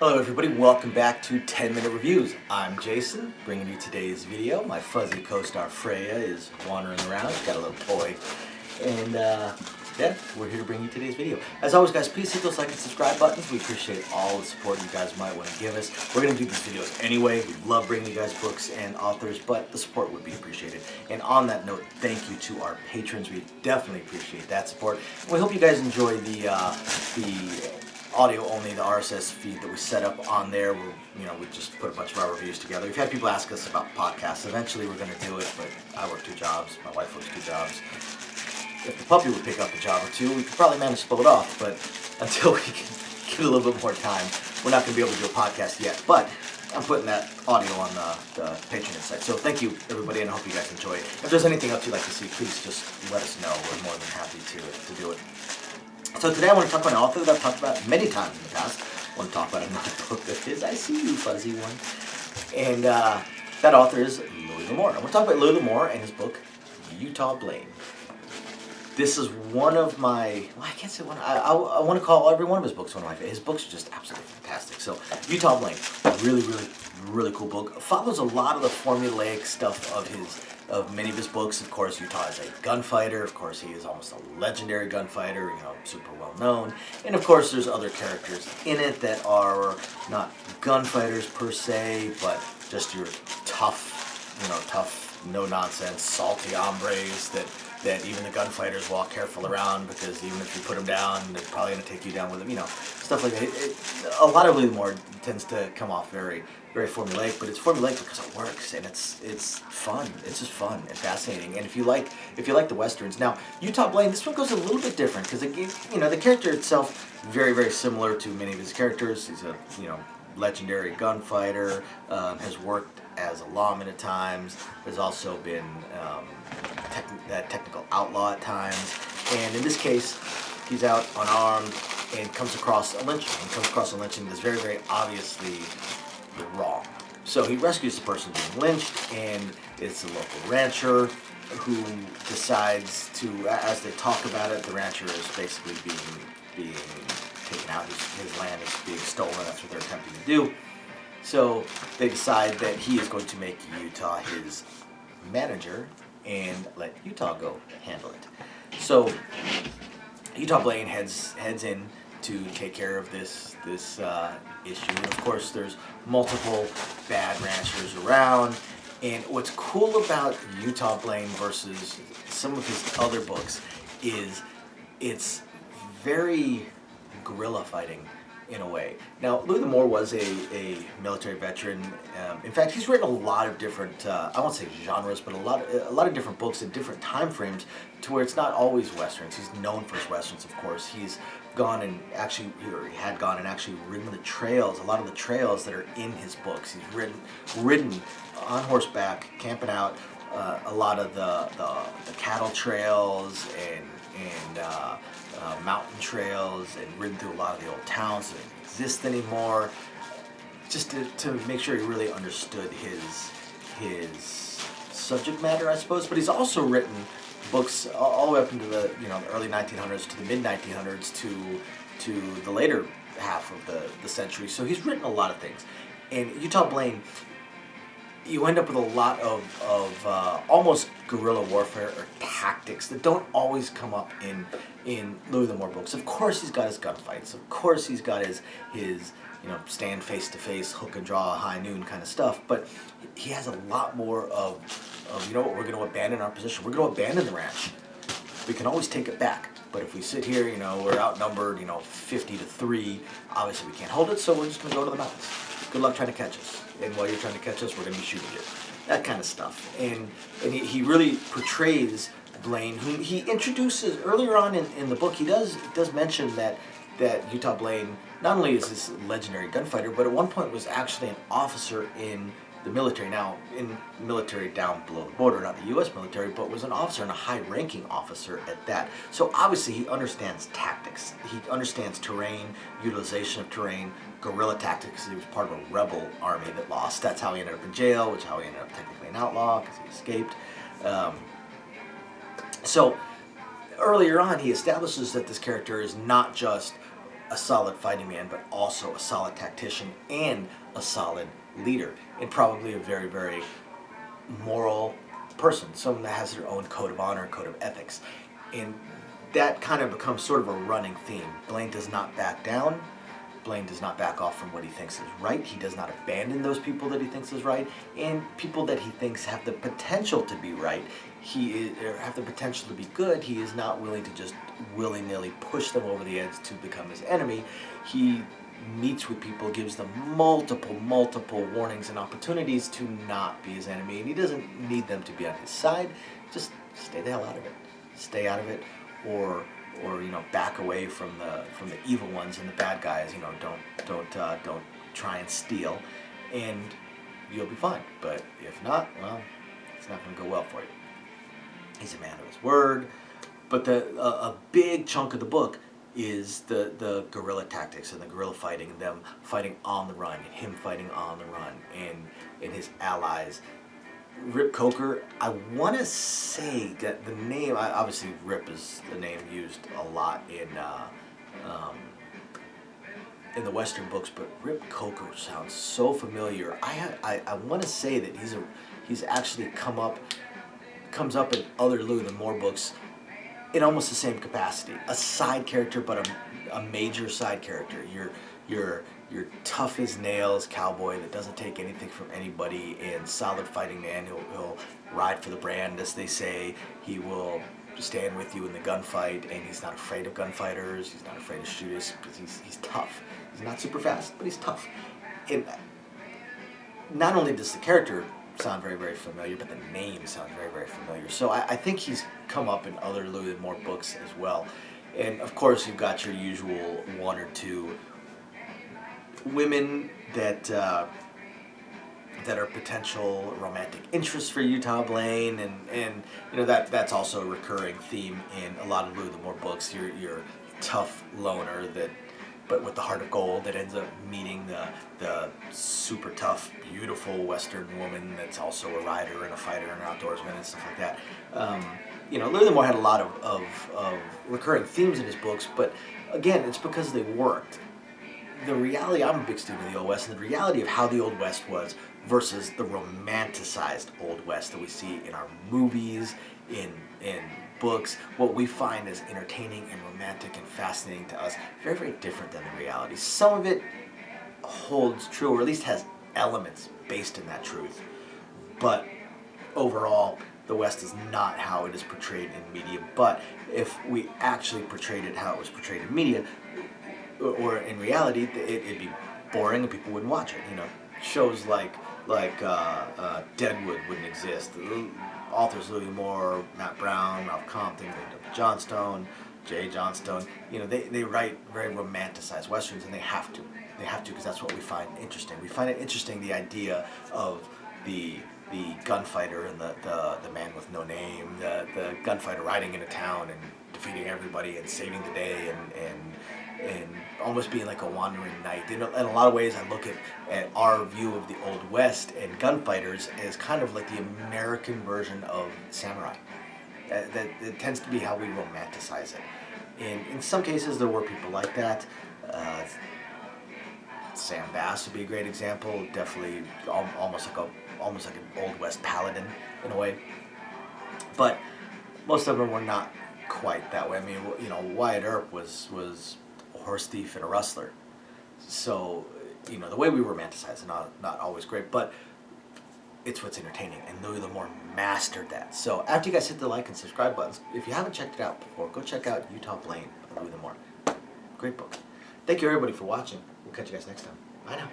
Hello everybody, welcome back to 10 Minute Reviews. I'm Jason, bringing you today's video. My fuzzy co-star Freya is wandering around, she's got a little toy. And yeah, we're here to bring you today's video. As always guys, please hit those like and subscribe buttons. We appreciate all the support you guys might want to give us. We're going to do these videos anyway. We love bringing you guys books and authors, but the support would be appreciated. And on that note, thank you to our patrons. We definitely appreciate that support. And we hope you guys enjoy the audio only, the RSS feed that we set up on there. We just put a bunch of our reviews together. We've had people ask us about podcasts. Eventually we're going to do it, but I work 2 jobs. My wife works 2 jobs. If the puppy would pick up a job or 2, we could probably manage to pull it off, but until we can get a little bit more time, we're not going to be able to do a podcast yet. But I'm putting that audio on the Patreon site. So thank you everybody, and I hope you guys enjoy it. If there's anything else you'd like to see, please just let us know. We're more than happy to do it. So today I want to talk about an author that I've talked about many times in the past. I want to talk about another book of his. I see you, fuzzy one. And that author is Lamour. I want to talk about Lamour and his book, Utah Blain. This is one of my, well, I can't say one, I want to call every one of his books one of my favorites. His books are just absolutely fantastic. So Utah Blain, really cool book. Follows a lot of the formulaic stuff of many of his books. Of course, Utah is a gunfighter. Of course, he is almost a legendary gunfighter, super well known. And of course, there's other characters in it that are not gunfighters per se, but just your tough, no-nonsense, salty hombres that even the gunfighters walk careful around, because even if you put them down, they're probably going to take you down with them, stuff like that. A lot of Lamour tends to come off very formulaic, but it's formulaic because it works, and it's fun. It's just fun and fascinating. And if you like the westerns, now Utah Blain, this one goes a little bit different because the character itself very similar to many of his characters. He's a legendary gunfighter, has worked as a lawman at times, has also been technical outlaw at times, and in this case he's out unarmed and comes across a lynching that's very obviously wrong. So he rescues the person being lynched, and it's a local rancher who decides to, as they talk about it, the rancher is basically being taken out. His land is being stolen. That's what they're attempting to do. So they decide that he is going to make Utah his manager and let Utah go handle it. So Utah Blain heads in to take care of this issue. And of course, there's multiple bad ranchers around. And what's cool about Utah Blain versus some of his other books is it's very guerrilla fighting in a way. Now, Lamour was a military veteran. In fact, he's written a lot of different, I won't say genres, but a lot of different books in different time frames, to where it's not always westerns. He's known for his westerns, of course. He's gone and actually, or he had gone and actually ridden the trails, a lot of the trails that are in his books. He's ridden on horseback, camping out a lot of the cattle trails and mountain trails, and ridden through a lot of the old towns that don't exist anymore, just to make sure he really understood his subject matter, I suppose. But he's also written books all the way up into the early 1900s to the mid 1900s to the later half of the century. So he's written a lot of things. And Utah Blain, you end up with a lot of almost guerrilla warfare or tactics that don't always come up in Lamour books. Of course he's got his gunfights. Of course he's got his stand face to face, hook and draw, high noon kind of stuff. But he has a lot more of we're going to abandon our position. We're going to abandon the ranch. We can always take it back. But if we sit here, we're outnumbered, 50-3. Obviously we can't hold it, so we're just going to go to the mountains. Good luck trying to catch us. And while you're trying to catch us, we're going to be shooting you. That kind of stuff. And he really portrays Blain, whom he introduces earlier on in the book. He does mention that Utah Blain not only is this legendary gunfighter, but at one point was actually an officer in the military. Now, in military down below the border, not the U.S. military, but was an officer and a high-ranking officer at that. So obviously he understands tactics. He understands terrain, utilization of terrain, guerrilla tactics. He was part of a rebel army that lost. That's how he ended up in jail, which is how he ended up technically an outlaw, because he escaped. So earlier on, he establishes that this character is not just a solid fighting man, but also a solid tactician and a solid leader, and probably a very, very moral person, someone that has their own code of honor, code of ethics. And that kind of becomes sort of a running theme. Blain does not back down. Blain does not back off from what he thinks is right. He does not abandon those people that he thinks is right, and people that he thinks have the potential to be right, or have the potential to be good. He is not willing to just willy-nilly push them over the edge to become his enemy. He meets with people, gives them multiple warnings and opportunities to not be his enemy, and he doesn't need them to be on his side. Just stay the hell out of it. Stay out of it, or back away from the evil ones and the bad guys. Don't try and steal, and you'll be fine. But if not, well, it's not going to go well for you. He's a man of his word. But a big chunk of the book is the guerrilla tactics and the guerrilla fighting, and them fighting on the run, and him fighting on the run, and his allies. Rip Coker, I want to say that the name, obviously Rip is the name used a lot in the Western books, but Rip Coker sounds so familiar. I want to say that he's actually comes up in other Louis Lamour books in almost the same capacity. A side character, but a major side character. Your tough as nails cowboy that doesn't take anything from anybody, and solid fighting man. He'll ride for the brand, as they say. He will stand with you in the gunfight, and he's not afraid of gunfighters. He's not afraid of shooters, because he's tough. He's not super fast, but he's tough. And not only does the character sound very, very familiar, but the name sounds very, very familiar. So I think he's come up in other Louis L'Amour books as well. And of course, you've got your usual one or two women that are potential romantic interests for Utah Blain, and that's also a recurring theme in a lot of Louis L'Amour books. Your tough loner but with the heart of gold, that ends up meeting the super tough, beautiful Western woman that's also a rider and a fighter and an outdoorsman and stuff like that. Louis L'Amour had a lot of recurring themes in his books, but again, it's because they worked. The reality, I'm a big student of the Old West, and the reality of how the Old West was versus the romanticized Old West that we see in our movies, in books, what we find as entertaining and romantic and fascinating to us, very, very different than the reality. Some of it holds true, or at least has elements based in that truth. But overall, the West is not how it is portrayed in media. But if we actually portrayed it how it was portrayed in media, or in reality, it'd be boring and people wouldn't watch it. Shows like Deadwood wouldn't exist. The authors Louis L'Amour, Matt Brown, Ralph Compton, Johnstone, Jay Johnstone, they write very romanticized westerns, and they have to because that's what we find interesting. We find it interesting, the idea of the gunfighter and the man with no name, the gunfighter riding into town and defeating everybody and saving the day, and almost being like a wandering knight. In a lot of ways, I look at our view of the Old West and gunfighters as kind of like the American version of samurai. That it tends to be how we romanticize it. And in some cases, there were people like that. Sam Bass would be a great example. Definitely almost like an Old West paladin in a way. But most of them were not quite that way. I mean, Wyatt Earp was a horse thief and a rustler. So, the way we romanticize is not always great, but it's what's entertaining, and Louis L'Amour mastered that. So after you guys hit the like and subscribe buttons, if you haven't checked it out before, go check out Utah Blain by Louis L'Amour. Great book. Thank you everybody for watching. We'll catch you guys next time. Bye now.